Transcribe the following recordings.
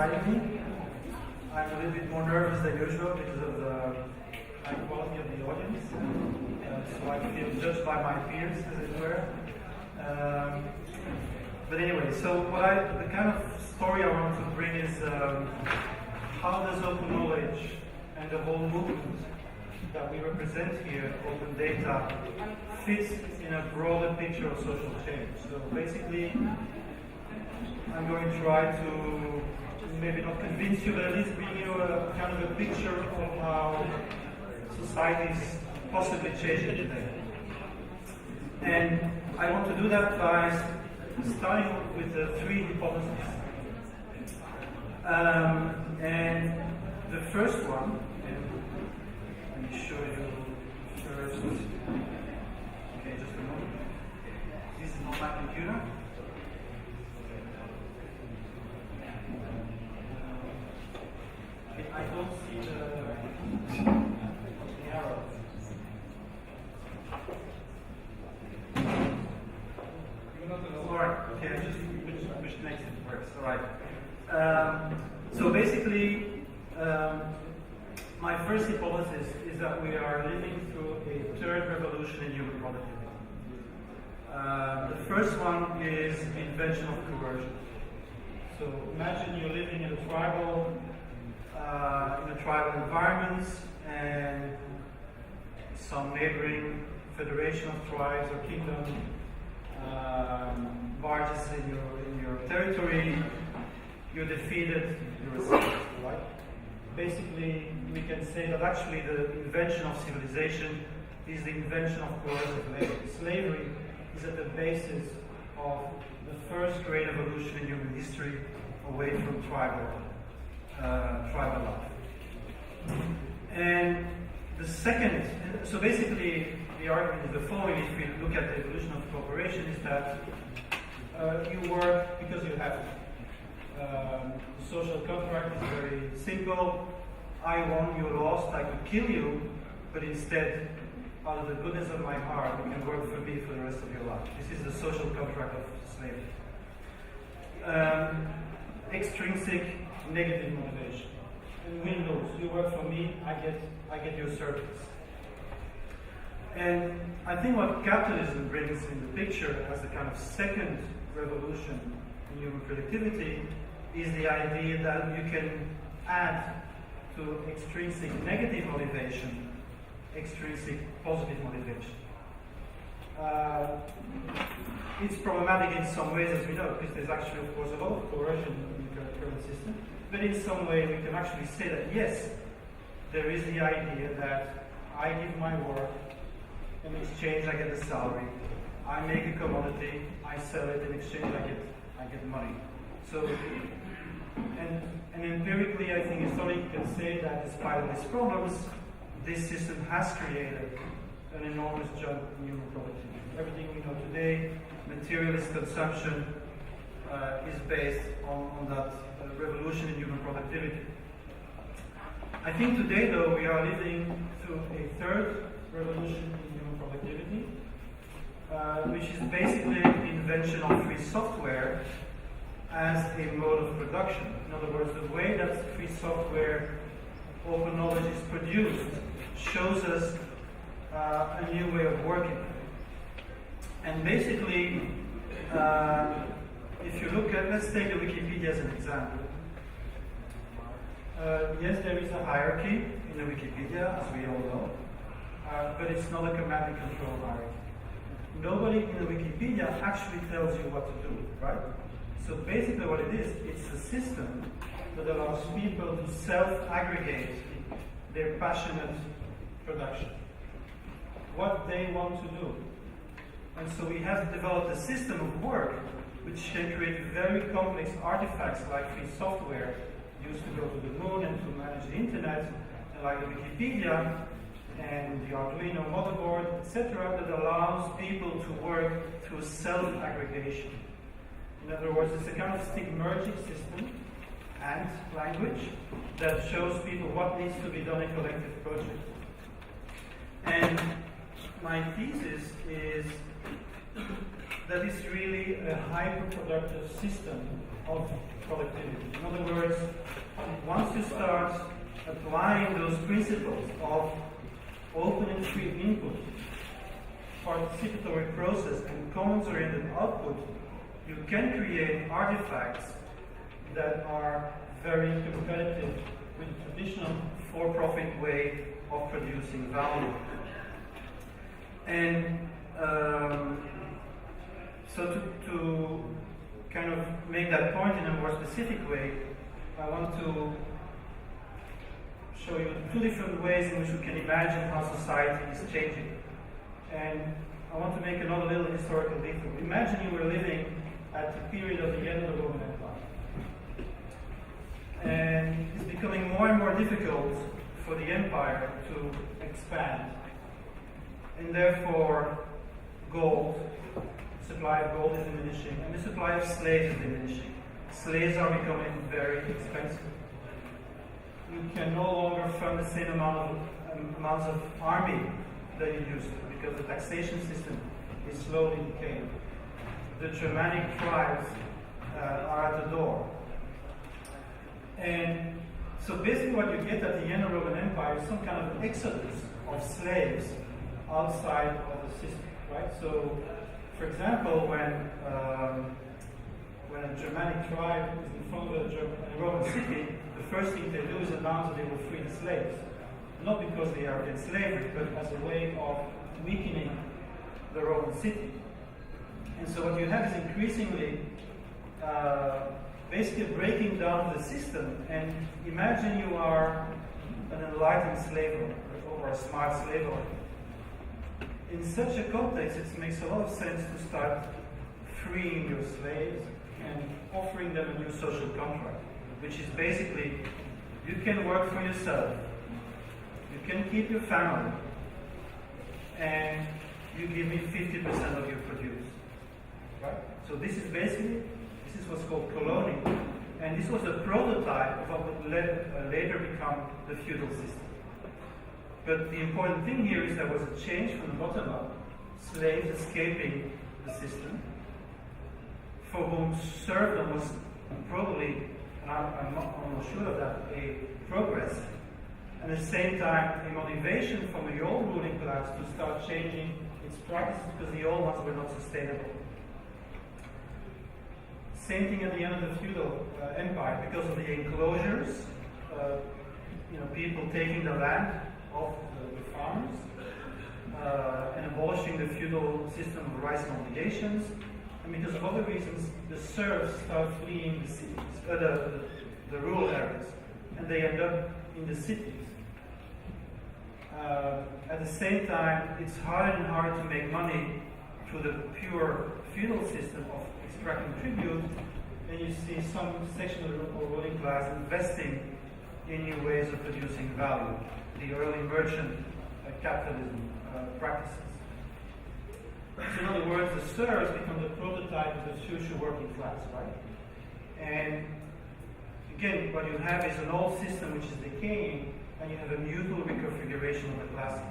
inviting me. I'm a little bit more nervous than usual because of the high quality of the audience. So I feel judged by my peers, as it were. But anyway, so the kind of story I want to bring is how does open knowledge and the whole movement that we represent here, open data, fits in a broader picture of social change. So basically, I'm going to try to maybe not convince you, but at least bring you a kind of a picture of how society is possibly changing today. And I want to do that by starting with the three hypotheses. And the first one, let me show you first. Okay, just a moment. This is not my computer. I don't see the arrow. Alright, okay, I just which makes it worse. Alright. So basically, my first hypothesis is that we are living through a third revolution in human productivity. The first one is the invention of coercion. So imagine you're living in a tribal environment, and some neighboring federation of tribes or kingdom barges in your territory. You're defeated, you're escaped, right? Basically, we can say that actually the invention of civilization is the invention of coercive labor. Slavery is at the basis of the first great evolution in human history away from tribal life. And the second, so basically the argument is the following: if we look at the evolution of cooperation, is that you work because you have to. The social contract is very simple. I won, you lost, I could kill you, but instead, out of the goodness of my heart, you can work for me for the rest of your life. This is the social contract of slavery. Extrinsic negative motivation. Win-lose. You work for me, I get your service. And I think what capitalism brings in the picture as a kind of second revolution in human productivity is the idea that you can add to extrinsic negative motivation extrinsic positive motivation. It's problematic in some ways, as we know, because there's actually, of course, a lot of coercion in the current system. But in some way, we can actually say that yes, there is the idea that I give my work, in exchange I get a salary. I make a commodity, I sell it, in exchange I get money. So, and empirically, I think historically can say that despite all these problems, this system has created an enormous jump in human productivity. Everything we know today, materialist consumption, is based on that revolution in human productivity. I think today, though, we are living through a third revolution in human productivity, which is basically the invention of free software as a mode of production. In other words, the way that free software, open knowledge is produced shows us a new way of working. And basically, if you look at, let's take the Wikipedia as an example. Yes, there is a hierarchy in the Wikipedia, as we all know, but it's not a command and control hierarchy. Nobody in the Wikipedia actually tells you what to do, right? So basically what it is, it's a system that allows people to self-aggregate their passionate production, what they want to do. And so we have developed a system of work which can create very complex artifacts like free software used to go to the moon and to manage the internet, and like the Wikipedia and the Arduino motherboard, etc., that allows people to work through self-aggregation. In other words, it's a kind of stick-merging system and language that shows people what needs to be done in collective projects. And my thesis is that is really a hyper-productive system of productivity. In other words, once you start applying those principles of open and free input, participatory process, and commons-oriented output, you can create artifacts that are very competitive with the traditional for-profit way of producing value. And so to kind of make that point in a more specific way, I want to show you two different ways in which we can imagine how society is changing. And I want to make another little historical detour. Imagine you were living at the period of the end of the Roman Empire. And it's becoming more and more difficult for the empire to expand. And therefore, supply of gold is diminishing, and the supply of slaves is diminishing. Slaves are becoming very expensive. You can no longer fund the same amounts of army that you used to, because the taxation system is slowly decaying. The Germanic tribes are at the door. And so basically what you get at the end of the Roman Empire is some kind of exodus of slaves outside of the system, right? So, for example, when a Germanic tribe is in front of a Roman city, the first thing they do is announce that they will free the slaves. Not because they are against slavery, but as a way of weakening the Roman city. And so what you have is increasingly basically breaking down the system. And imagine you are an enlightened slave owner or a smart slave owner. In such a context, it makes a lot of sense to start freeing your slaves and offering them a new social contract, which is basically, you can work for yourself, you can keep your family, and you give me 50% of your produce. Right? So this is what's called coloning, and this was a prototype of what would later become the feudal system. But the important thing here is there was a change from the bottom up, slaves escaping the system, for whom serfdom was probably, and I'm not almost sure of that, a progress, and at the same time a motivation from the old ruling class to start changing its practices because the old ones were not sustainable. Same thing at the end of the feudal empire, because of the enclosures, people taking the land of the farmers and abolishing the feudal system of rights and obligations, and because of other reasons, the serfs start fleeing the cities, the rural areas, and they end up in the cities. At the same time, it's harder and harder to make money through the pure feudal system of extracting tribute, and you see some section of the ruling class investing in new ways of producing value, the early merchant capitalism practices. So in other words, the serfs become the prototype of the future working class, right? And again, what you have is an old system which is decaying, and you have a mutual reconfiguration of the classes.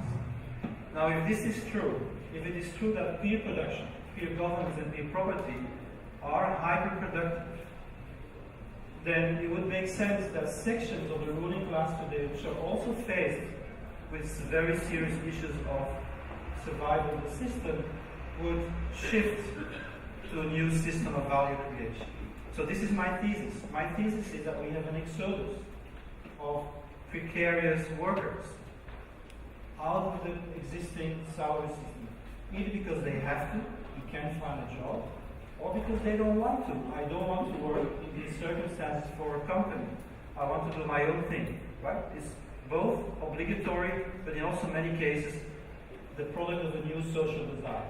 Now, if this is true, if it is true that peer production, peer governance, and peer property are hyper-productive, then it would make sense that sections of the ruling class today, which are also faced with very serious issues of survival of the system, would shift to a new system of value creation. So this is my thesis. My thesis is that we have an exodus of precarious workers out of the existing salary system, either because they have to, you can't find a job, or because they don't want to. I don't want to work in these circumstances for a company. I want to do my own thing, right? It's both obligatory, but in also many cases, the product of a new social desire.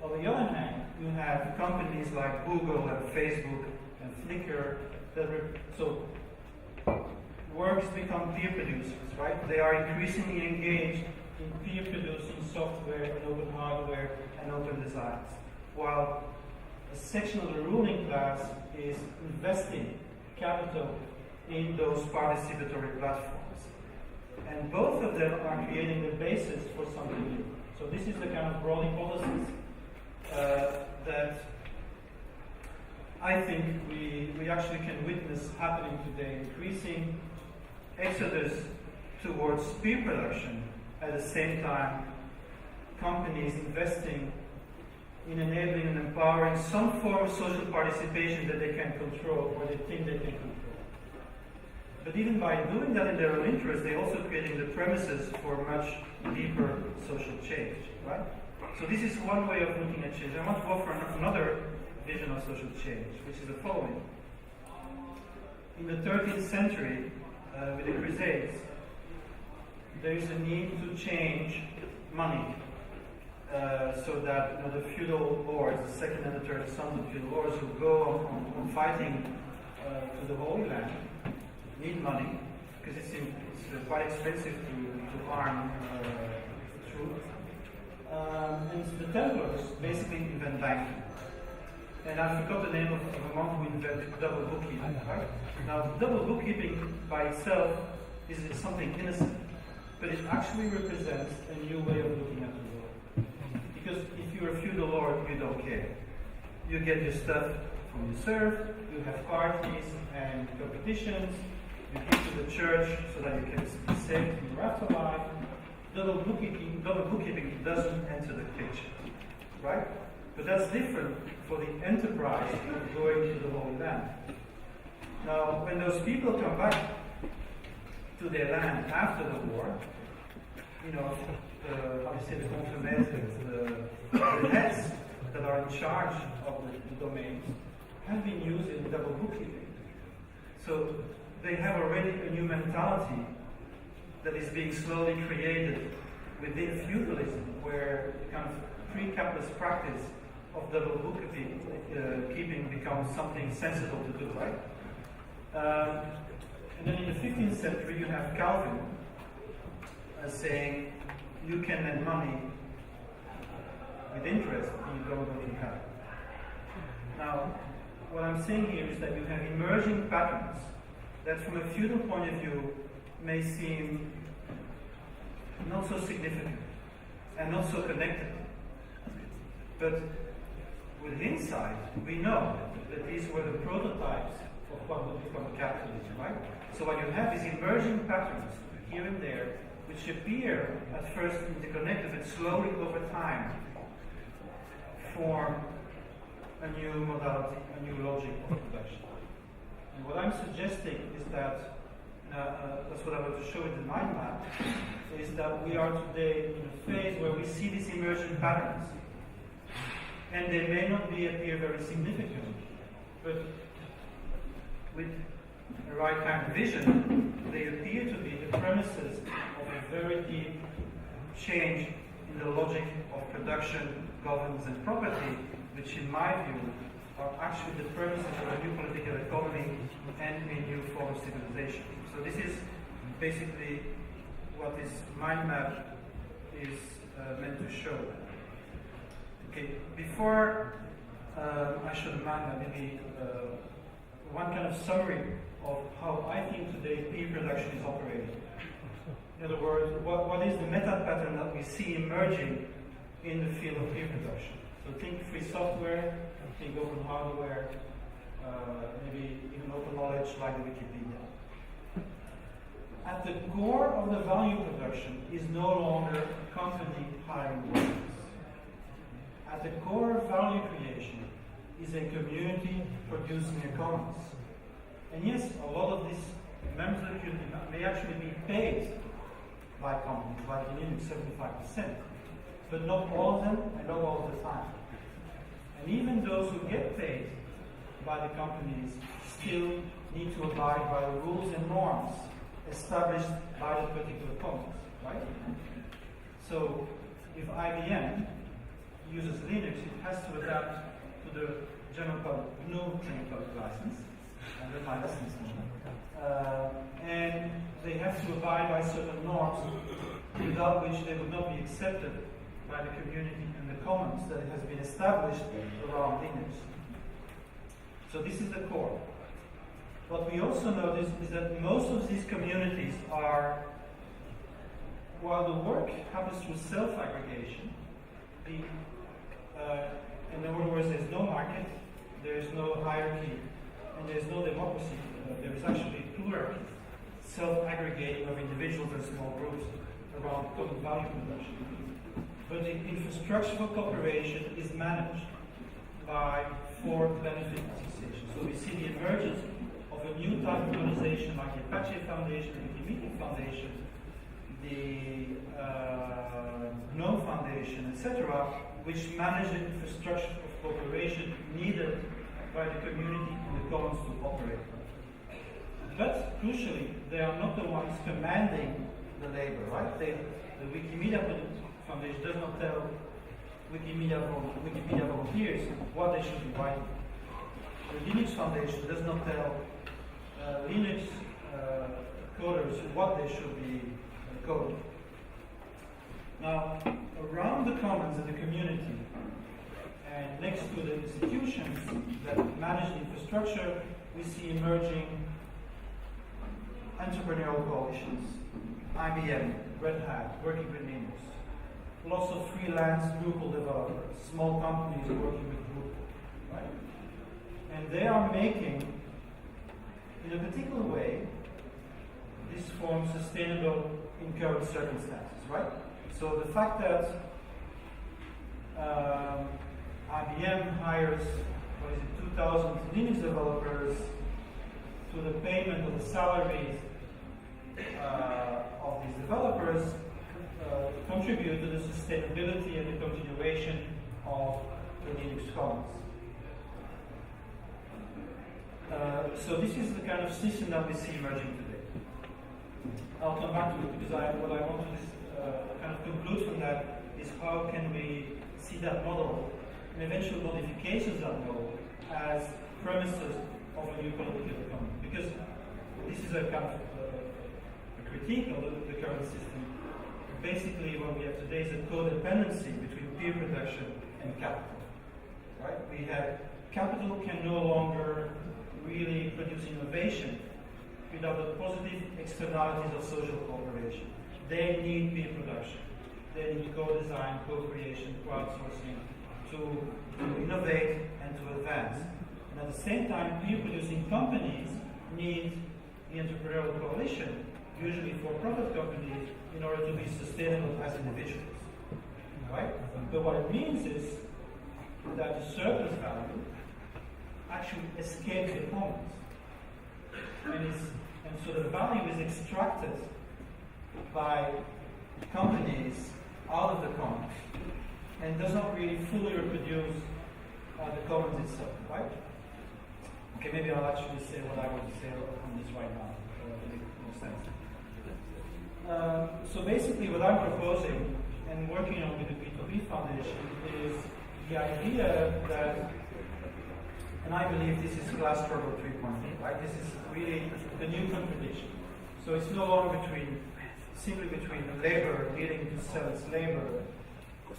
On the other hand, you have companies like Google and Facebook and Flickr that works become peer producers, right? They are increasingly engaged in peer producing software and open hardware and open designs, while a section of the ruling class is investing capital in those participatory platforms. And both of them are creating the basis for something new. So this is the kind of broad hypothesis witness happening today, increasing exodus towards peer production, at the same time companies investing in enabling and empowering some form of social participation that they can control or they think they can control. But even by doing that in their own interest, they're also creating the premises for much deeper social change, right? So this is one way of looking at change. I want to offer another vision of social change, which is the following. In the 13th century, with the Crusades, there is a need to change money so that the feudal lords, the second and the third sons of feudal lords who go on fighting to the Holy Land, need money because it's quite expensive to arm troops. And the Templars basically invent banking. And I forgot the name of a monk who invented double bookkeeping. Right? Now, double bookkeeping by itself is something innocent, but it actually represents a new way of looking at the world. Because if you're a feudal lord, you don't care. You get your stuff from your serf, you have parties and competitions, you give to the church so that you can be saved in your afterlife. Double bookkeeping doesn't enter the picture, right? But that's different for the enterprise of going to the Holy Land. Now, when those people come back to their land after the war, the heads that are in charge of the domains have been using double bookkeeping. So they have already a new mentality that is being slowly created within feudalism, where the kind of pre-capitalist practice of double bookkeeping becomes something sensible to do, right? And then in the 15th century, you have Calvin saying you can lend money with interest and you don't go to hell. Now, what I'm saying here is that you have emerging patterns that from a feudal point of view may seem not so significant and not so connected. But with hindsight, we know that these were the prototypes of what would become capitalism, right? So what you have is emerging patterns here and there which appear at first interconnected, but slowly over time form a new modality, a new logic of production. And what I'm suggesting is that, that's what I want to show in the mind map, is that we are today in a phase where we see these emerging patterns. And they may not appear very significant, but with the right kind of vision, they appear to be the premises of a very deep change in the logic of production, governance, and property, which in my view are actually the premises of a new political economy and a new form of civilization. So this is basically what this mind map is meant to show. Okay, before I show the mind map, maybe one kind of summary of how I think today peer production is operating. In other words, what is the meta pattern that we see emerging in the field of peer production? So think free software, think open hardware, maybe even open knowledge like the Wikipedia. At the core of the value production is no longer a company hiring workers. At the core of value creation is a community producing a commons. And yes, a lot of these members of the community may actually be paid by companies, like in Linux, 75%, but not all of them and not all the time. And even those who get paid by the companies still need to abide by the rules and norms established by the particular commons, right? So if IBM uses Linux, it has to adapt to the general public, no general public license, and then my license and they have to abide by certain norms without which they would not be accepted by the community and the commons that has been established around Linux. So this is the core. What we also notice is that most of these communities are, while the work happens through self-aggregation, in other words, there's no market, there's no hierarchy, and there's no democracy there is actually plural self-aggregating of individuals and small groups around common value production. But the infrastructure for cooperation is managed by four benefit associations. So we see the emergence of a new type of organization like the Apache Foundation, the Wikimedia Foundation, the GNOME Foundation, etc., which manage the infrastructure of cooperation needed by the community and the commons to operate. But crucially, they are not the ones commanding the labor, right? The Wikimedia Foundation does not tell Wikimedia volunteers what they should be writing. The Linux Foundation does not tell Linux coders what they should be coding. Now, around the commons and the community, and next to the institutions that manage the infrastructure, we see emerging entrepreneurial coalitions, IBM, Red Hat, working with Linux, lots of freelance Drupal developers, small companies working with Drupal, right? And they are making, in a particular way, this form sustainable in current circumstances, right? So the fact that IBM hires, 2,000 Linux developers to the payment of the salaries of these developers contribute to the sustainability and the continuation of the Linux Commons. So this is the kind of system that we see emerging today. I'll come back to it because what I want to kind of conclude from that is how can we see that model and eventual modifications of that model as premises of a new political economy. Because this is a kind of a critique of the current system. Basically, what we have today is a codependency between peer production and capital. Right? We have capital can no longer really produce innovation without the positive externalities of social cooperation. They need peer production. They need co-design, co-creation, crowdsourcing to innovate and to advance. And at the same time, peer-producing companies need the entrepreneurial coalition, usually for-profit companies, in order to be sustainable as individuals. Right? But what it means is that the surplus value actually escapes the commons. And so the value is extracted by companies out of the commons and does not really fully reproduce the commons itself, right? Okay, maybe I'll actually say what I want to say on this right now, to make more sense. So basically what I'm proposing and working on with the P2P Foundation is the idea that, and I believe this is class struggle 3.0, right? This is really the new contradiction. So it's no longer simply between the labor needing to sell its labor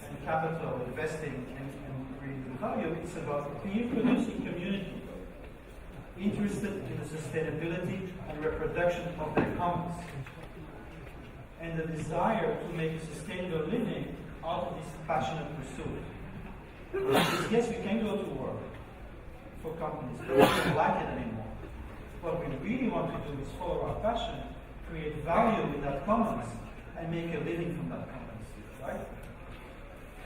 and capital investing and creating the value. It's about a peer-producing community interested in the sustainability and reproduction of their commons, and the desire to make a sustainable living out of this passionate pursuit. Because yes, we can go to work for companies, but we don't like it anymore. What we really want to do is follow our passion, create value in that commons, and make a living from that commons, right?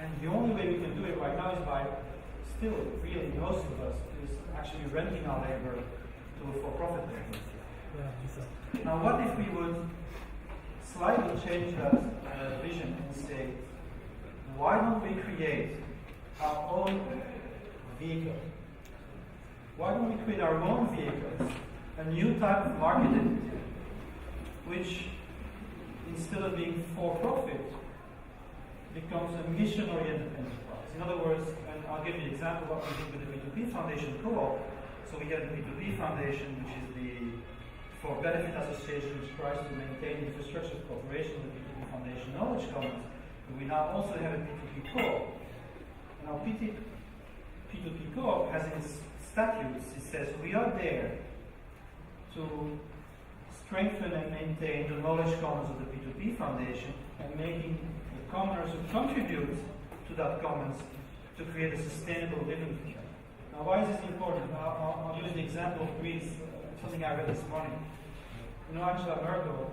And the only way we can do it right now is by still, really, most of us, is actually renting our labor to a for-profit business. Yeah. Now, what if we would slightly change that vision and say, why don't we create our own vehicle? Why don't we create our own vehicles, a new type of market entity, which instead of being for-profit, becomes a mission-oriented enterprise. In other words, and I'll give you an example of what we did with the P2P Foundation co-op. So we have the P2P Foundation, which is the for-benefit association which tries to maintain the infrastructure of cooperation with the P2P Foundation Knowledge Commons. But we now also have a P2P co-op. And our P2P co-op has in its statutes, it says we are there to strengthen and maintain the knowledge commons of the P2P Foundation and making the commoners who contribute to that commons to create a sustainable living future. Now, why is this important? I'll use the example of Greece something I read this morning. You know, Angela Merkel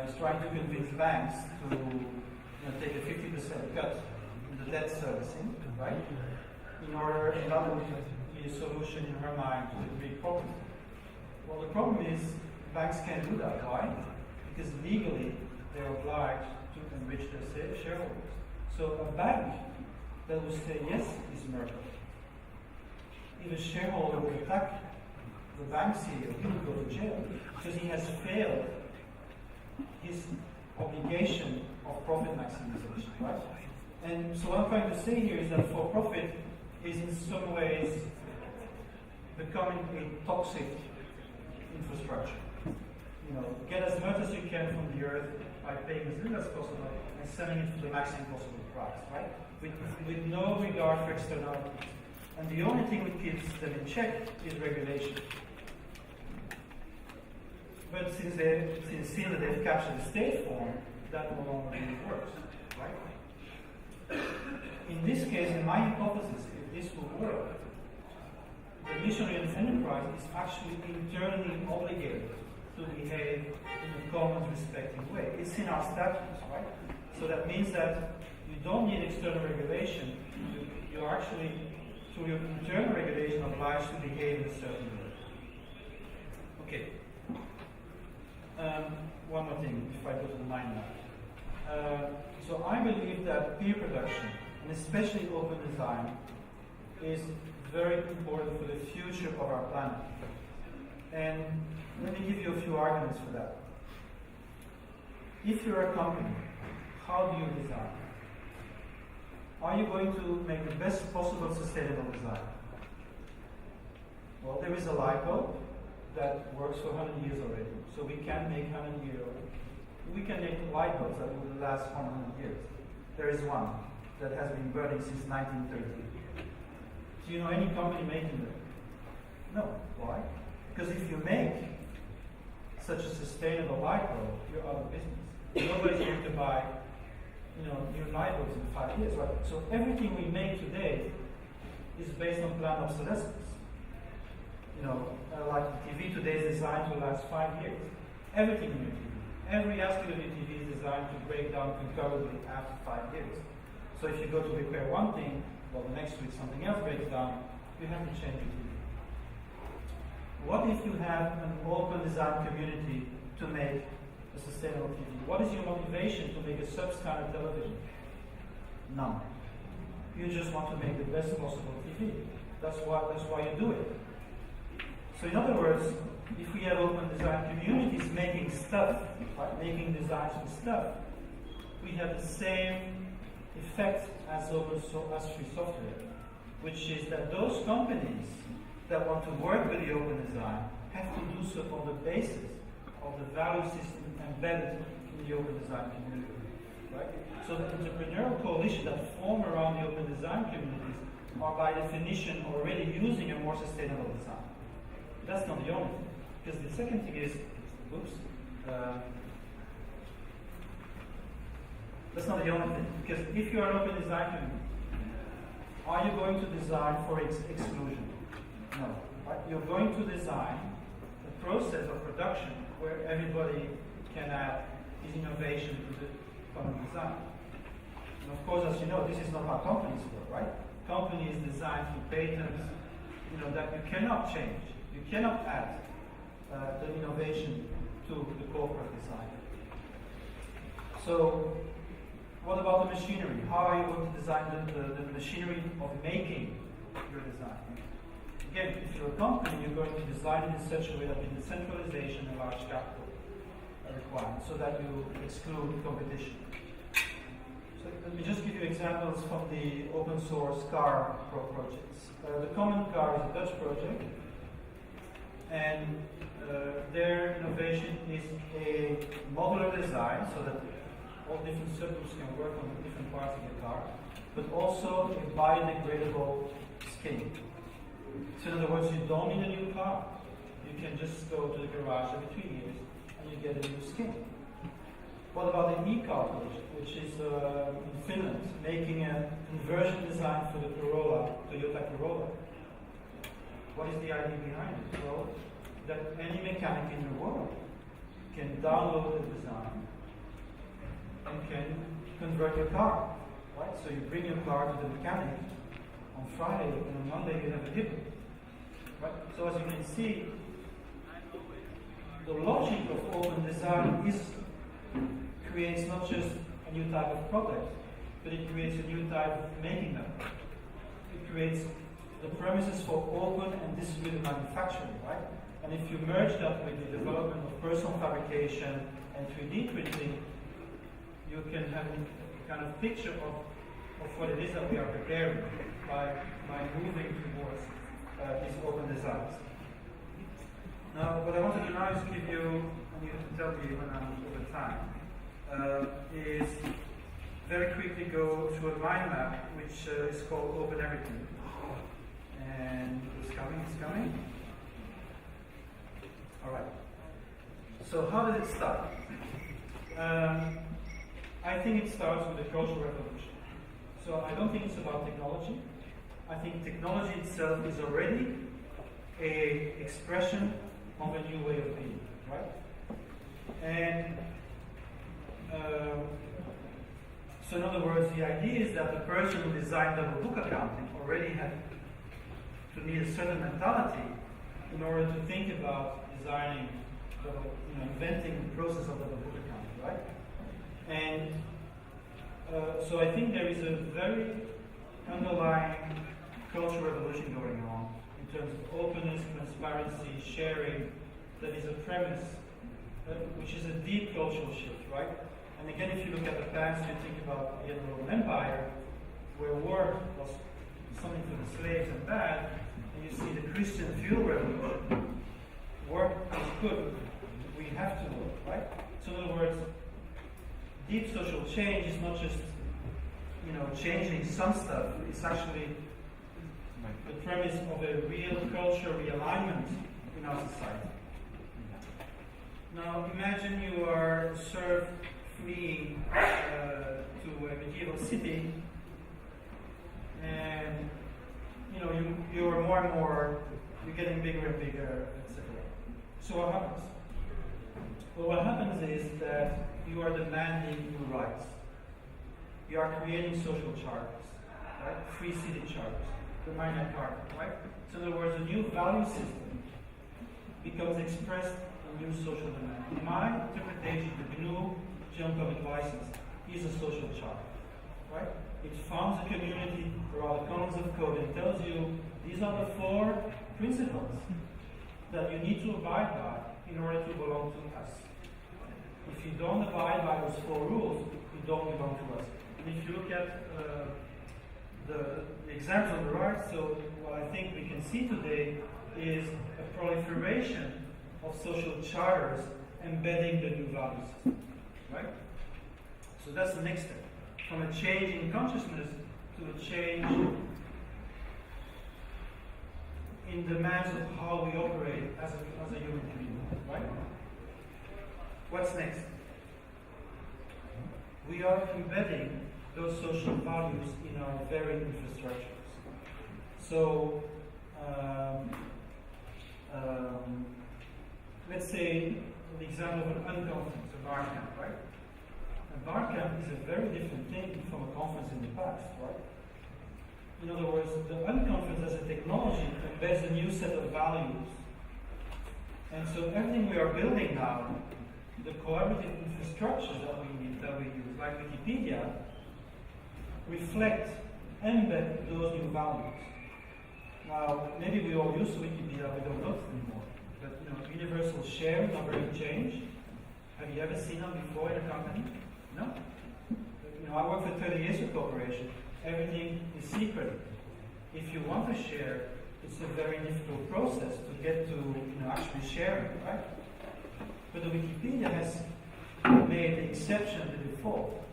is trying to convince banks to take a 50% cut in the debt servicing, right? In order, and that would be a solution in her mind to the Greek problem. Well, the problem is banks can't do that. Why? Because legally they're obliged to enrich their shareholders. So a bank that will say yes is Merkel. If a shareholder will attack the bank CEO, he will go to jail because he has failed his obligation of profit maximization, right? And so what I'm trying to say here is that for profit is in some ways becoming a toxic infrastructure. You know, get as much as you can from the earth by paying as little as possible and selling it for the maximum possible price, right? With no regard for externalities. And the only thing that keeps them in check is regulation. But since they've captured the state form, that no longer really works, right? In this case, in my hypothesis, if this will work, the missionary enterprise is actually internally obligated to behave in a common respecting way. It's in our statutes, right? So that means that you don't need external regulation. You're actually, through your internal regulation, obliged to behave in a certain way. Okay. One more thing, if I go to the mind map. So I believe that peer production, and especially open design, is very important for the future of our planet. And let me give you a few arguments for that. If you're a company, how do you design? Are you going to make the best possible sustainable design? Well, there is a light bulb that works for 100 years already. So we can make 100 years. We can make light bulbs that will last 100 years. There is one that has been burning since 1930. Do you know any company making them? No. Why? Because if you make such a sustainable light bulb, you're out of business. Nobody's going to buy, new light bulbs in 5 years, right? So everything we make today is based on planned obsolescence. Like the TV today is designed to last 5 years. Everything in your TV, every aspect of your TV is designed to break down concurrently after 5 years. So if you go to repair one thing, well, the next week something else breaks down, you have to change your TV. What if you have an open design community to make a sustainable TV? What is your motivation to make a substandard television? None. You just want to make the best possible TV. That's why you do it. So in other words, if we have open design communities making stuff, right, making designs and stuff, we have the same effect as free software, which is that those companies that want to work with the open design have to do so on the basis of the value system embedded in the open design community. Right? So the entrepreneurial coalitions that form around the open design communities are by definition already using a more sustainable design. That's not the only thing. Because the second thing is, that's not the only thing. Because if you are an open design community, are you going to design for exclusion? No. Right? You're going to design a process of production where everybody can add his innovation to the common design. And of course, as you know, this is not how companies work, right? Companies design through patents, that you cannot change. You cannot add the innovation to the corporate design. So, what about the machinery? How are you going to design the machinery of making your design? Again, if you're a company, you're going to design it in such a way that in decentralization and large capital are required, so that you exclude competition. So let me just give you examples from the open source car projects. The Common Car is a Dutch project, and their innovation is a modular design so that all different subgroups can work on the different parts of the car, but also a biodegradable skin. So in other words, you don't need a new car. You can just go to the garage every 3 years and you get a new skin. What about the e-car project, which is in Finland, making a conversion design for the Toyota Corolla? What is the idea behind it? Well, that any mechanic in the world can download the design and can convert your car, right? So you bring your car to the mechanic on Friday, and on Monday you have a hip, right? So as you can see, the logic of open design creates not just a new type of product, but it creates a new type of making them. It creates the premises for open and distributed manufacturing, right? And if you merge that with the development of personal fabrication and 3D printing, you can have a kind of picture of what it is that we are preparing by moving towards these open designs. Now, what I want to do now is give you, and you have to tell me when I'm over time, is very quickly go through a mind map which is called Open Everything. And it's coming. All right. So how did it start? I think it starts with the Cultural Revolution. So I don't think it's about technology. I think technology itself is already an expression of a new way of being, right? And so in other words, the idea is that the person who designed double book accounting already had to need a certain mentality in order to think about designing, inventing the process of double book accounting, right? And so I think there is a very underlying cultural revolution going on in terms of openness, transparency, sharing, that is a premise, which is a deep cultural shift, right? And again, if you look at the past, you think about the Roman Empire, where work was something for the slaves and bad, and you see the Christian feudal revolution. Work is good, we have to work, right? So in other words, deep social change is not just, changing some stuff, it's actually the premise of a real cultural realignment in our society. Now imagine you are served fleeing to a medieval city, and you are more and more, you're getting bigger and bigger, etc. So what happens? Well, what happens is that you are demanding new rights. You are creating social charters, right? Free city charters, the Magna Carta, right? So in other words, a new value system becomes expressed in new social demand. In my interpretation, the GNU General Public License is a social charter, right? It founds a community around the commons of code and tells you these are the 4 principles that you need to abide by in order to belong to us. If you don't abide by those 4 rules, you don't belong to us. And if you look at the examples on the right, so what I think we can see today is a proliferation of social charters embedding the new value system, right? So that's the next step. From a change in consciousness to a change in demands of how we operate as a human being, right? What's next? We are embedding those social values in our very infrastructures. So, let's say the example of an unconference, a bar camp, right? A bar camp is a very different thing from a conference in the past, right? In other words, the unconference as a technology embeds a new set of values. And so everything we are building now, the collaborative infrastructures that we use, like Wikipedia, reflect, embed those new values. Now, maybe we all use Wikipedia, we don't know it anymore. But universal sharing, not very change. Have you ever seen them before in a company? No. I worked for 30 years for corporation. Everything is secret. If you want to share, it's a very difficult process to get to actually sharing, right? But the Wikipedia has made the exception the default.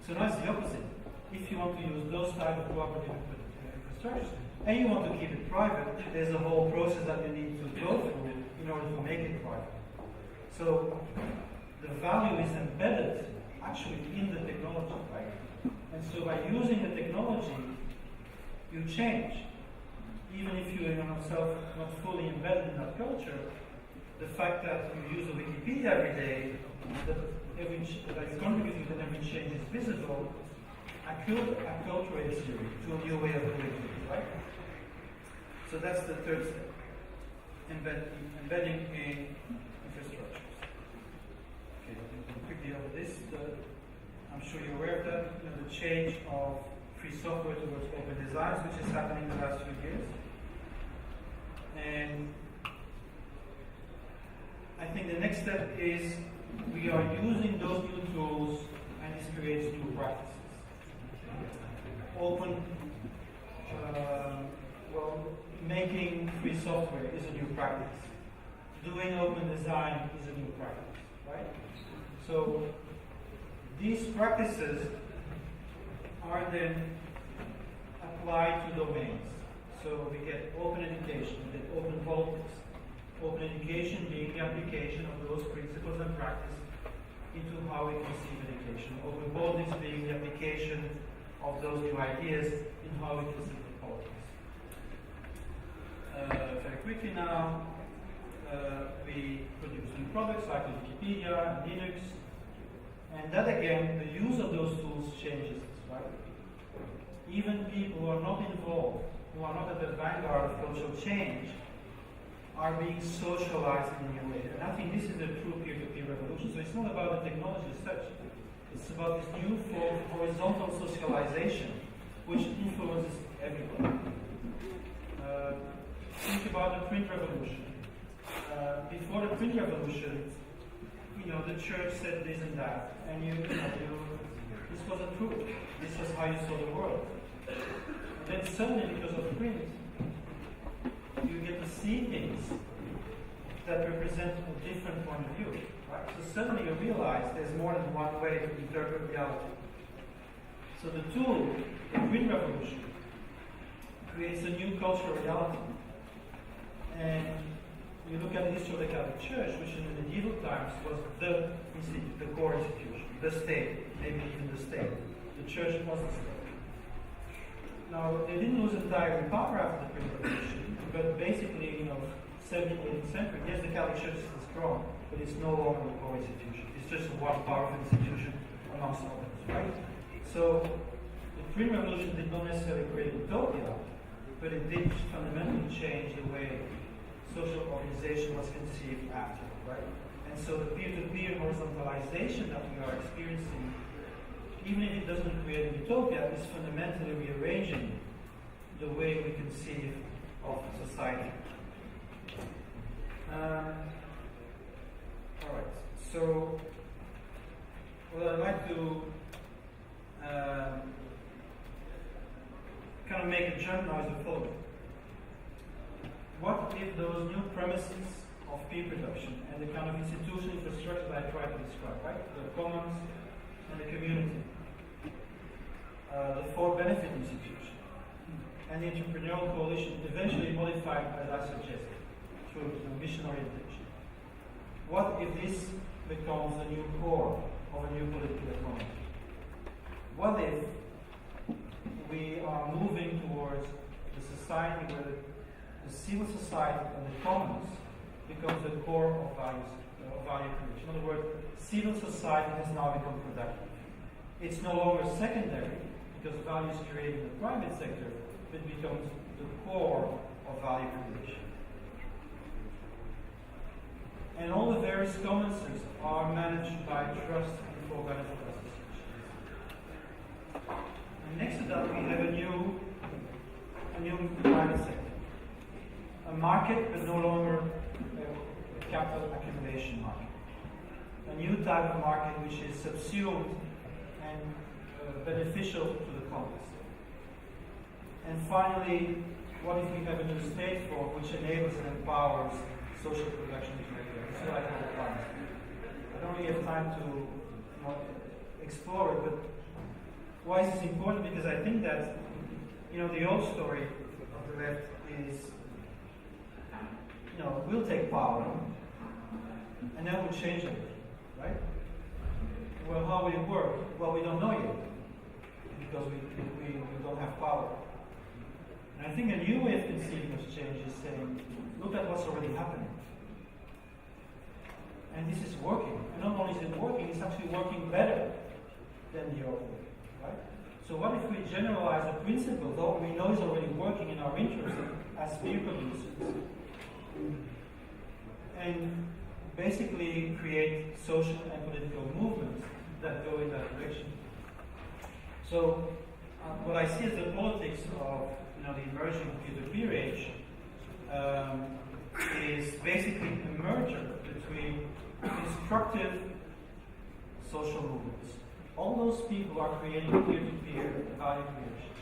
So now it's the opposite. If you want to use those type of cooperative infrastructures, and you want to keep it private, there's a whole process that you need to go through in order to make it private. So the value is embedded actually in the technology, right? And so by using the technology, you change. Even if you yourself not fully embedded in that culture, the fact that you use a Wikipedia every day, that you're contributing that every change is visible, acculturates you to a new way of doing things, right? So that's the third step, embedding in infrastructures. Okay, quickly over this. I'm sure you're aware of that. The change of free software towards open designs, which is happening in the last few years. And I think the next step is we are using those new tools, and this creates new practices. Making free software is a new practice. Doing open design is a new practice, right? So these practices are then applied to domains. So we get open education, we get open politics. Open education being the application of those principles and practice into how we conceive education. Open politics being the application of those new ideas in how we conceive of politics. Very quickly now, we produce new products like Wikipedia and Linux, and that again, the use of those tools changes, right? Even people who are not involved, who are not at the vanguard of cultural change, are being socialized in a new way. And I think this is a true peer-to-peer revolution. So it's not about the technology as such. It's about this new form of horizontal socialization, which influences everyone. Think about the print revolution. Before the print revolution, the church said this and that, and this wasn't true. This was how you saw the world. And then suddenly, because of print, you get to see things that represent a different point of view, right? So suddenly you realize there's more than one way to interpret reality. So the tool, the print revolution, creates a new cultural reality. And you look at the history of the Catholic Church, which in the medieval times was the core institution, the state, maybe even the state. The church was the state. Now, they didn't lose entirely power after the print revolution, but basically, 17th, 18th century, yes, the Catholic Church is still strong, but it's no longer a core institution. It's just one powerful institution amongst others, right? So, the print revolution did not necessarily create utopia, but it did fundamentally change the way social organization was conceived after, right? And so the peer-to-peer horizontalization that we are experiencing, even if it doesn't create a utopia, is fundamentally rearranging the way we conceive of society. All right. So, what I'd like to kind of make a jump now is the following. What if those new premises of peer production and the kind of institutional infrastructure that I tried to describe, right? The commons and the community, the for-benefit institution, and the entrepreneurial coalition eventually modified, as I suggested, through mission orientation. What if this becomes the new core of a new political economy? What if we are moving towards the society where the civil society and the commons becomes the core of value creation? In other words, civil society has now become productive. It's no longer secondary because value is created in the private sector, but it becomes the core of value creation. And all the various commonses are managed by trust and for-benefit associations. And next to that, we have a new private sector. A market, but no longer a capital accumulation market. A new type of market which is subsumed and beneficial to the commons. And finally, what if we have a new state form which enables and empowers social production to make it? So I call it climate. I don't really have time to explore it, but why is this important? Because I think that the old story of the left is we'll take power and then we'll change it, right? Well, how will it work? Well, we don't know yet because we don't have power. And I think a new way of conceiving of change is saying, look at what's already happening. this is working. And not only is it working, it's actually working better than the old way, right? So what if we generalize a principle that we know is already working in our interest as beer producers, and basically create social and political movements that go in that direction? So what I see as the politics of the emerging peer-to-peer age is basically a merger between constructive social movements. All those people are creating peer-to-peer value creation.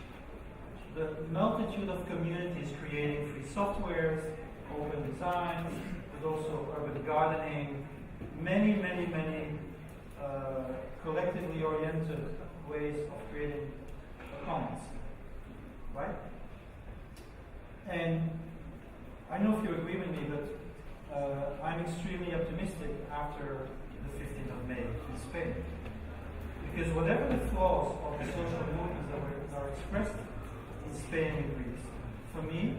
The multitude of communities creating free softwares, open designs, but also urban gardening, many collectively oriented ways of creating commons, right? And I don't know if you agree with me, but I'm extremely optimistic after the 15th of May in Spain. Because whatever the flaws of the social movements that are expressed in Spain and Greece, for me,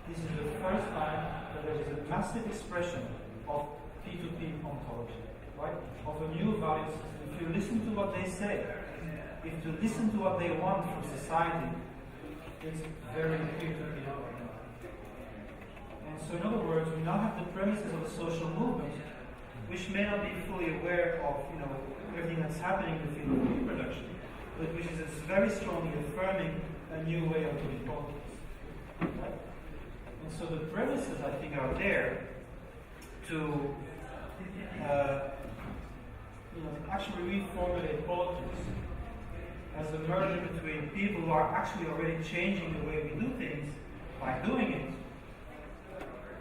this is the first time that there is a massive expression of P2P ontology, right? Of a new value system. If you listen to what they say, if you listen to what they want from society, it's very peer-to-peer. And so in other words, we now have the premises of a social movement which may not be fully aware of everything that's happening within reproduction, but which is very strongly affirming a new way of doing politics. Right? And so the premises, I think, are there to actually reformulate politics as a merger between people who are actually already changing the way we do things by doing it,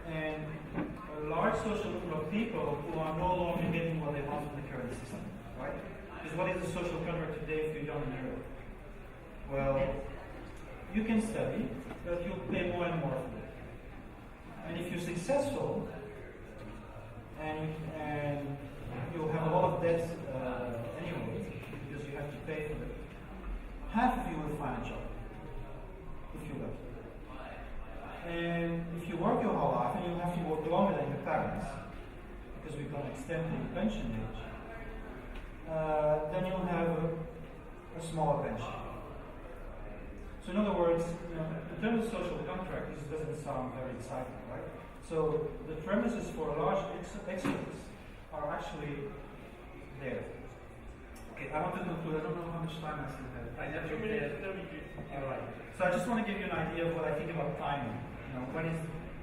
and a large social group of people who are no longer getting what they want from the current system, right? Because what is the social contract today if you don't know it? Well, you can study, but you'll pay more and more for it. And if you're successful, and you'll have a lot of debt anyway, because you have to pay for it, half of you will find a job, if you will. And if you work your whole life, and you have to work longer than your parents, because we're going to extend the pension age, then you'll have a smaller pension. So in other words, in terms of social contract, this doesn't sound very exciting, right? So the premises for large excellence are actually there. Okay, I want to conclude. I don't know how much time I still have. I have 2 minutes. All right. So I just want to give you an idea of what I think about timing.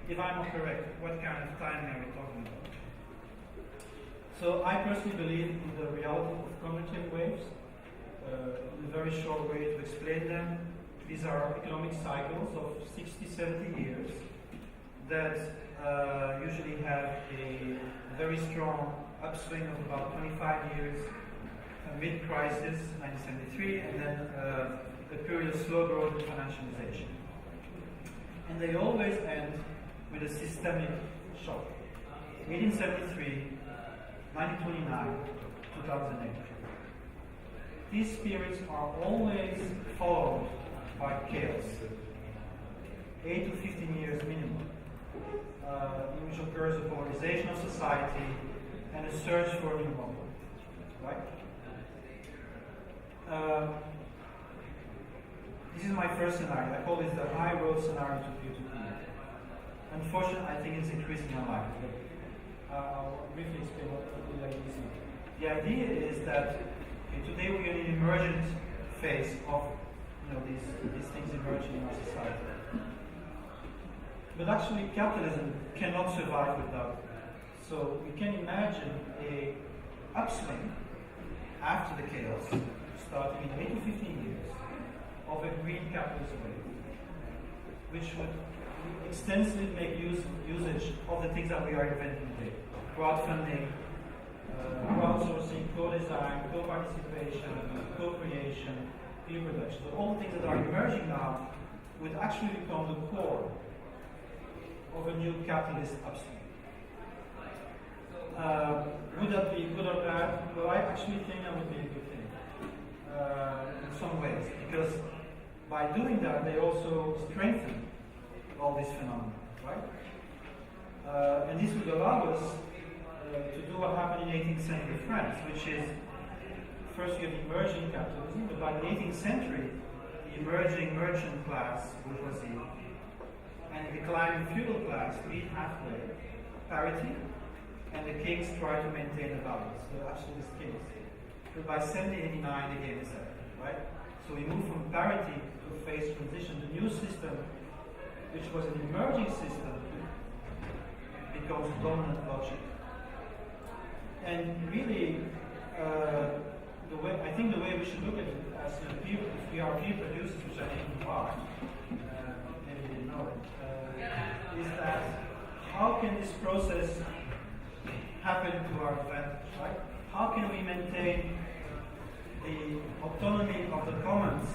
If I'm correct, what kind of timing are we talking about? So I personally believe in the reality of cognitive waves. In a very short way to explain them, these are economic cycles of 60, 70 years that usually have a very strong upswing of about 25 years, a mid-crisis, 1973, and then a period of slow growth and financialization. And they always end with a systemic shock. 1873, 1929, 2008. These periods are always followed by chaos. 8 to 15 years minimum. Which occurs a polarization of society and a search for a new model. Right? This is my first scenario. I call this the high road scenario to peer-to-peer. Unfortunately, I think it's increasingly unlikely. I'll briefly explain what the idea is. The idea is that today we are in an emergent phase of these things emerging in our society. But actually, capitalism cannot survive without it. So we can imagine a upswing after the chaos, starting in 8 to 15 years, of a green capitalist wave, which would extensively make usage of the things that we are inventing today. Crowdfunding, crowdsourcing, co-design, co-participation, co-creation, peer production. So all the things that are emerging now would actually become the core of a new capitalist upswing. Would that be good or bad? Well, I actually think that would be a good thing in some ways, because by doing that, they also strengthen all these phenomena, right? And this would allow us to do what happened in 18th century France, which is first you have emerging capitalism, but by the 18th century, the emerging merchant class, bourgeoisie, and the declining feudal class meet halfway, parity, and the kings try to maintain a balance, the absolutist kings. But by 1789 they gave this up, right? So we move from parity to a phase transition. The new system, which was an emerging system, becomes dominant logic. And really, I think the way we should look at it as if we are peer producers, which I think we are, maybe you didn't know it, is that how can this process happen to our advantage, right? How can we maintain the autonomy of the commons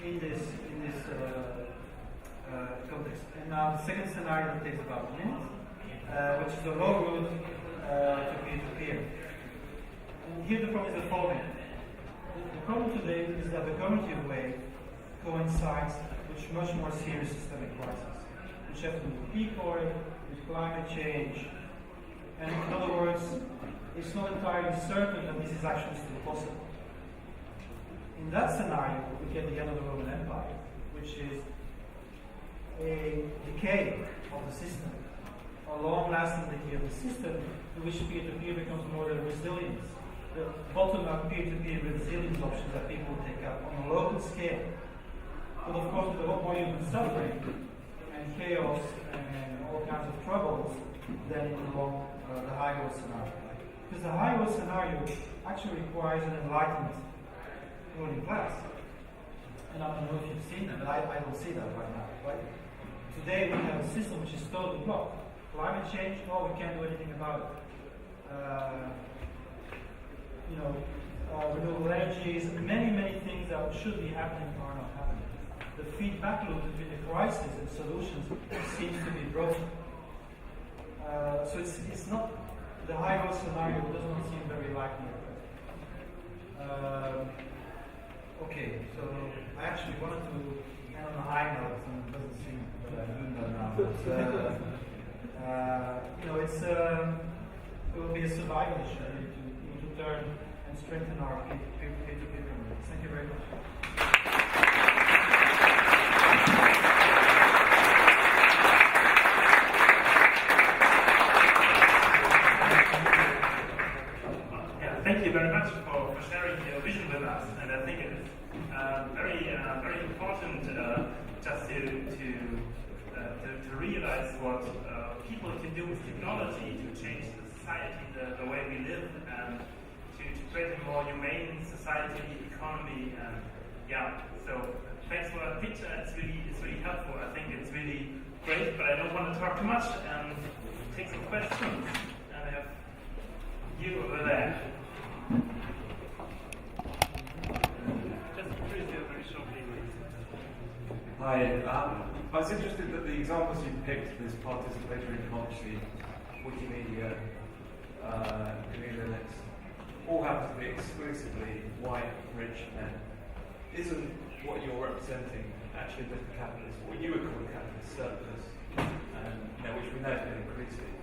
in this context? And now the second scenario takes about a minute, which is the low route to peer-to-peer. And here the problem is the following. The problem today is that the cognitive wave coincides with much more serious systemic crises, which have to do with peak oil, with climate change, and in other words, it's not entirely certain that this is actually still possible. In that scenario, we get the end of the Roman Empire, which is a decay of the system, a long-lasting decay of the system, in which peer-to-peer becomes more than resilience. The bottom-up peer-to-peer resilience options that people take up on a local scale. But of course, with a lot more human suffering and chaos and all kinds of troubles than in the high-growth scenario. Because the high-growth scenario actually requires an enlightened ruling class. And I don't know if you've seen that, but I don't see that right now. Right? Today we have a system which is totally blocked. Climate change, oh, we can't do anything about it. Renewable energies, many things that should be happening are not happening. The feedback loop between the crisis and solutions seems to be broken. So it's not, the high-growth scenario does not seem very likely. Okay, so I actually wanted to end on a high note, and it doesn't seem that I'm doing that now. It will be a survival issue to turn and strengthen our peer-to-peer communities. Thank you very much. Thank you very much for sharing your vision with us, and I think it is very important just to realize what people can do with technology to change the society, the way we live, and to create a more humane society, economy, and so thanks for that picture. It's really helpful. I think it's really great, but I don't want to talk too much and take some questions. And I have you over there. Just introduce you very shortly. Hi, I was interested that the examples you picked, this participatory democracy, Wikimedia, Linux, all happen to be exclusively white, rich men. Isn't what you're representing actually the capitalist, what you would call the capitalist surplus, and which we know has been increasing,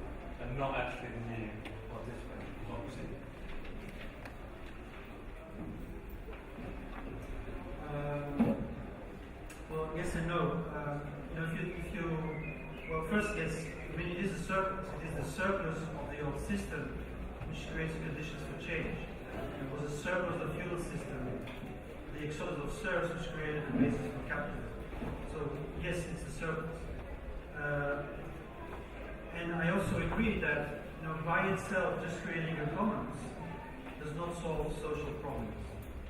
and not actually the new participatory democracy? Well, yes and no. First, yes, it is a surplus. It is the surplus of the old system which creates conditions for change. It was a surplus of the feudal system, the exodus of serfs, which created the basis for capitalism. So, yes, it's a surplus. And I also agree that by itself, just creating a commons does not solve social problems.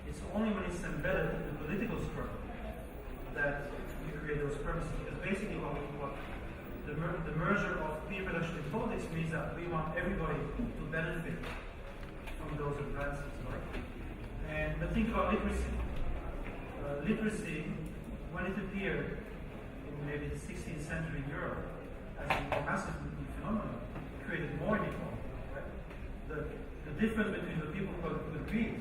It's only when it's embedded in the political struggle that you create those premises. Because basically, the merger of peer production in politics means that we want everybody to benefit from those advances, right? But think about literacy. Literacy, when it appeared in maybe the 16th century in Europe as a massive phenomenon, it created more inequality. Right? The difference between the people who could read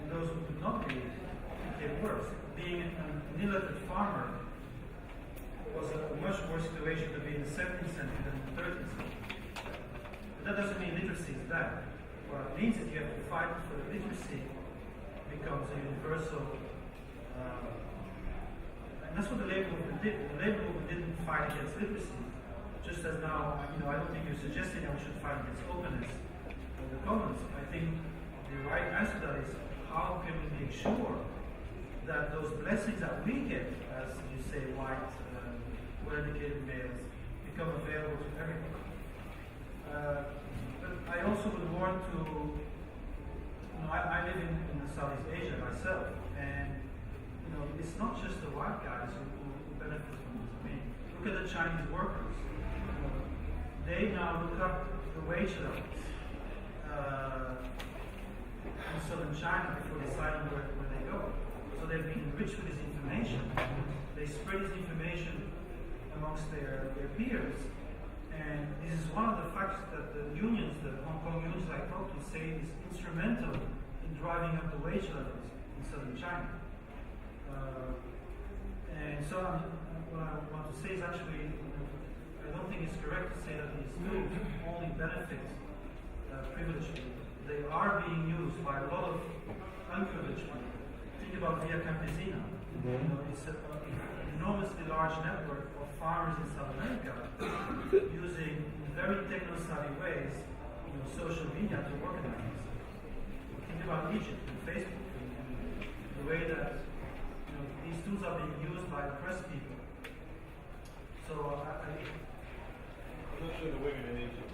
and those who could not read became worse. Being an illiterate farmer was a much worse situation to be in the 17th century than in the 13th century. That doesn't mean literacy is bad. What it means is you have to fight for the literacy becomes a universal. And that's what the labor movement did. The labor movement didn't fight against literacy. Just as now, I don't think you're suggesting that we should fight against openness of the commons. I think the right answer to that is how can we make sure that those blessings that we get, as you say, white, well-educated males, become available to everyone. But I also would want to, I live in Southeast Asia myself, and it's not just the white guys who benefit from this. I mean, look at the Chinese workers. They now look up the wage levels in southern China before deciding where they go. So they've been enriched with this information. They spread this information amongst their peers. And this is one of the facts that the unions, the Hong Kong unions I talked to, say is instrumental in driving up the wage levels in southern China. And so what I want to say is actually, I don't think it's correct to say that these tools only benefit privileged people. They are being used by a lot of unprivileged people. Think about Via Campesina. It's an enormously large network of farmers in South America using in very techno-savvy ways, social media to organize. Think about Egypt and Facebook and the way that these tools are being used by oppressed people. So I'm not sure the women in Egypt.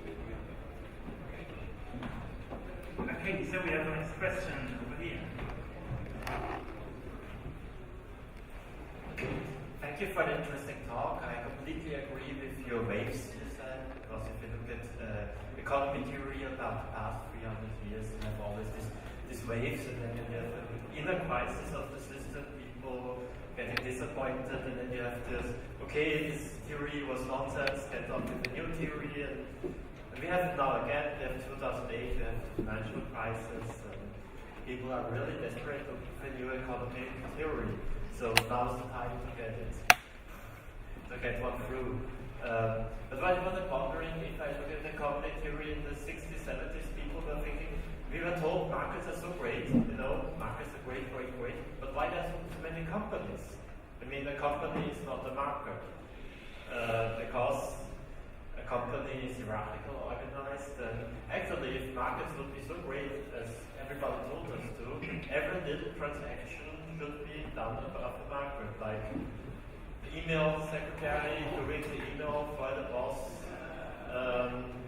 Okay, so we have the next question over here. Thank you for the interesting talk. I completely agree with your waves you said, because if you look at economy theory about the past 300 years, you have always these waves, and then you have an inner crisis of the system, people getting disappointed, and then you have this, okay, this theory was nonsense, get on with the new theory, and we have it now again. We have 2008, we have the financial crisis, and people are really desperate for new economic theory. So now's the time to get one through. But what I'm wondering, if I look at the economic theory in the 60s, 70s, people were thinking, we were told markets are so great, markets are great, but why are so many companies? I mean, a company is not a market, because a company is hierarchical organized, and actually if markets would be so great as everybody told us to, every little transaction should be done above the market, like the email secretary doing the email for the boss,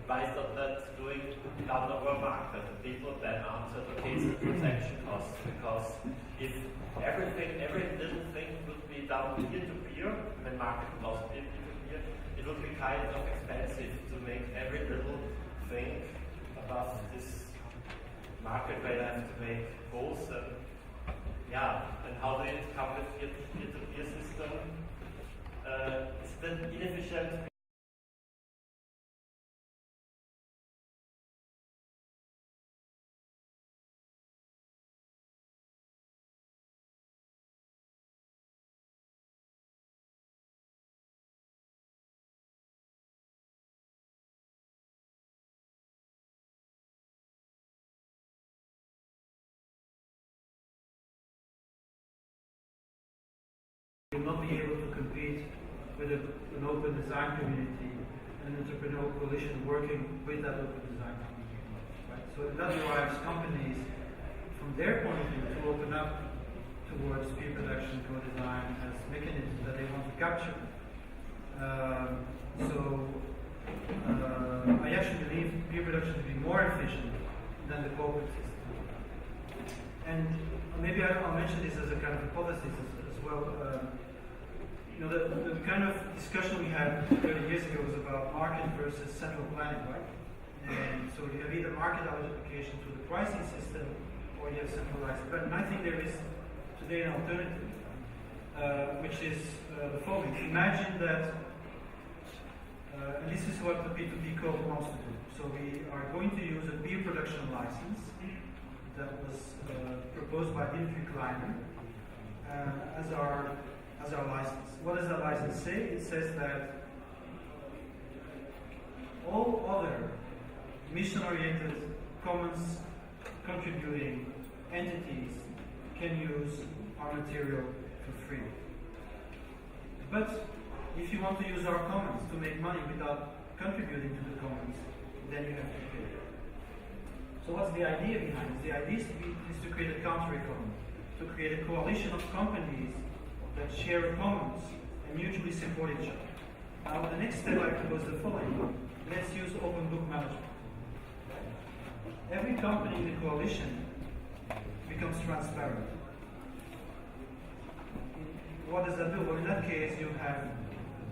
based on that doing down over market. The people then answered, okay, it's the transaction cost, because if every little thing would be done peer-to-peer, when market was peer-to-peer, it would be kind of expensive to make every little thing above this market where you have to make both. And how do you come with peer-to-peer system? Is that inefficient? will not be able to compete with an open design community and an entrepreneurial coalition working with that open design community. Right? So that drives companies, from their point of view, to open up towards peer production, co-design as mechanisms that they want to capture. I actually believe peer production to be more efficient than the corporate system. And maybe I'll mention this as a kind of hypothesis as well. The kind of discussion we had 30 years ago was about market versus central planning, right? And so you have either market allocation to the pricing system, or you have centralized planning. And I think there is today an alternative, which is the following. Imagine that, and this is what the P2P Code wants to do. So we are going to use a beer production license that was proposed by Dimitri Kleiner as our license. What does that license say? It says that all other mission-oriented, commons contributing entities can use our material for free. But if you want to use our commons to make money without contributing to the commons, then you have to pay. So what's the idea behind it? The idea is to create a counter-economy, to create a coalition of companies that share a commons and mutually support each other. Now the next step I propose the following. Let's use open book management. Every company in the coalition becomes transparent. What does that do? Well, in that case, you have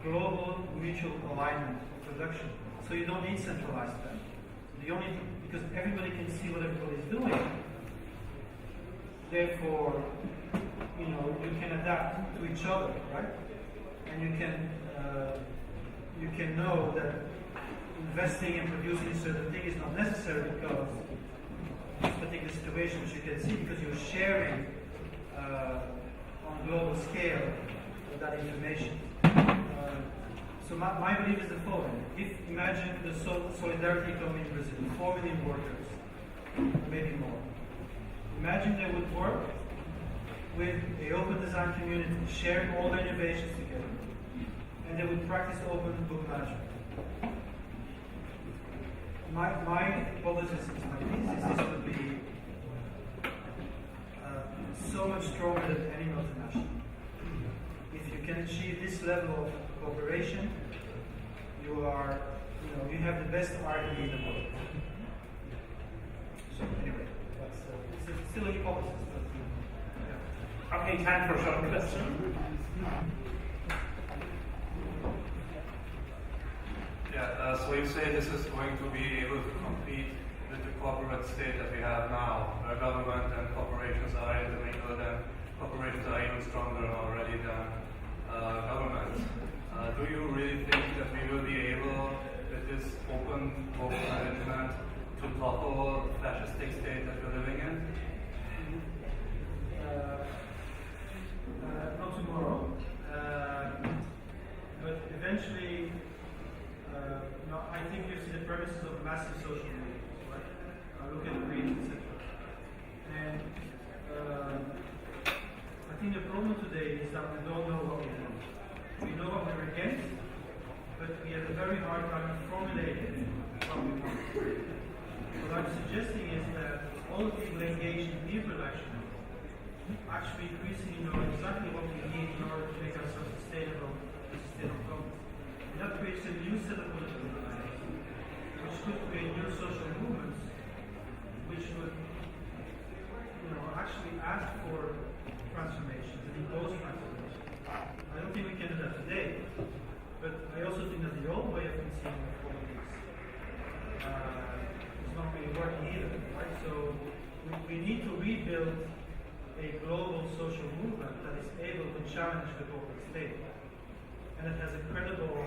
global mutual alignment of production. So you don't need centralized spend. Because everybody can see what everybody's doing. Therefore, you can adapt to each other, right? And you can know that investing and producing a certain thing is not necessary because this particular situation, which you can see, because you're sharing on a global scale that information. So my belief is the following. Imagine the solidarity economy in Brazil, 4 million workers, maybe more. Imagine they would work with an open design community, sharing all their innovations together, and they would practice open book management. My hypothesis is this would be so much stronger than any multinational. If you can achieve this level of cooperation, you have the best R&D in the world. So anyway, it's still a hypothesis. But, Okay, time for a short question. Yeah, so you say this is going to be able to compete with the corporate state that we have now, where government and corporations are intermingled and corporations are even stronger already than governments. Do you really think that we will be able, with this open book management, to topple the fascistic state that we're living in? Not tomorrow. But eventually, I think you see the premises of massive social movements, right? I look at Greece, etc. And I think the problem today is that we don't know what we want. We know what we're against, but we have a very hard time formulating what we want. What I'm suggesting is that all the people engaged in people action actually increasingly know exactly what we need in order to make ourselves sustainable government. And that creates a new set of political demands, which could create new social movements, which would actually ask for transformations and impose transformations. I don't think we can do that today, but I also think that the old way of conceiving of politics is not really working either, right? So we need to rebuild a global social movement that is able to challenge the corporate state and it has a credible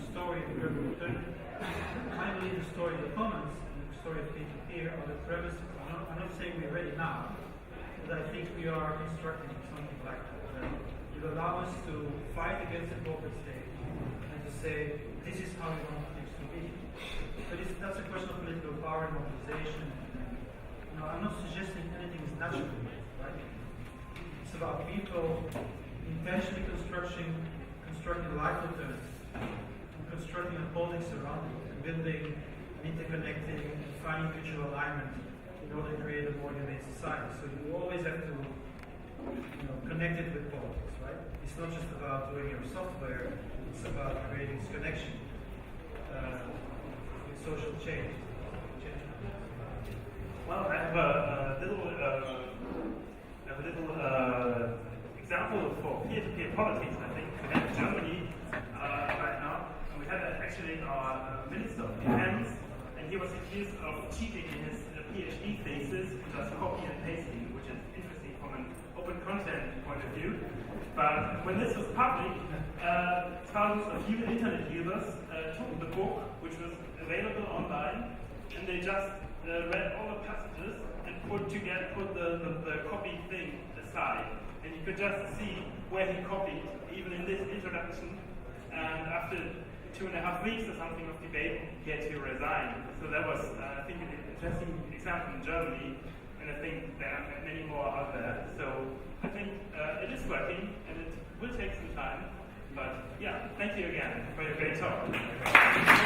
story of urban modernity. I believe the story of the commons and the story of peer-to-peer are the premises. I'm not saying we're ready now, but I think we are constructing something like that. It will allow us to fight against the corporate state and to say, this is how we want things to be. But that's a question of political power and mobilization. I'm not suggesting anything is natural, right? It's about people intentionally constructing life alternatives, and constructing a politics around it, and building and interconnecting and finding mutual alignment in order to create a more humane society. So you always have to connect it with politics, right? It's not just about doing your software, it's about creating this connection with social change. Well, I have a little example for peer-to-peer politics. I think we have in Germany right now. We had actually our Minister of Defense, and he was accused of cheating in his PhD thesis, just copy and pasting, which is interesting from an open content point of view. But when this was public, thousands of internet users took the book, which was available online, and they just read all the passages and put the copied thing aside. And you could just see where he copied, even in this introduction. And after 2.5 weeks or something of debate, he had to resign. So that was, I think, an interesting example in Germany, and I think there are many more out there. So I think it is working, and it will take some time. But yeah, thank you again for your great talk.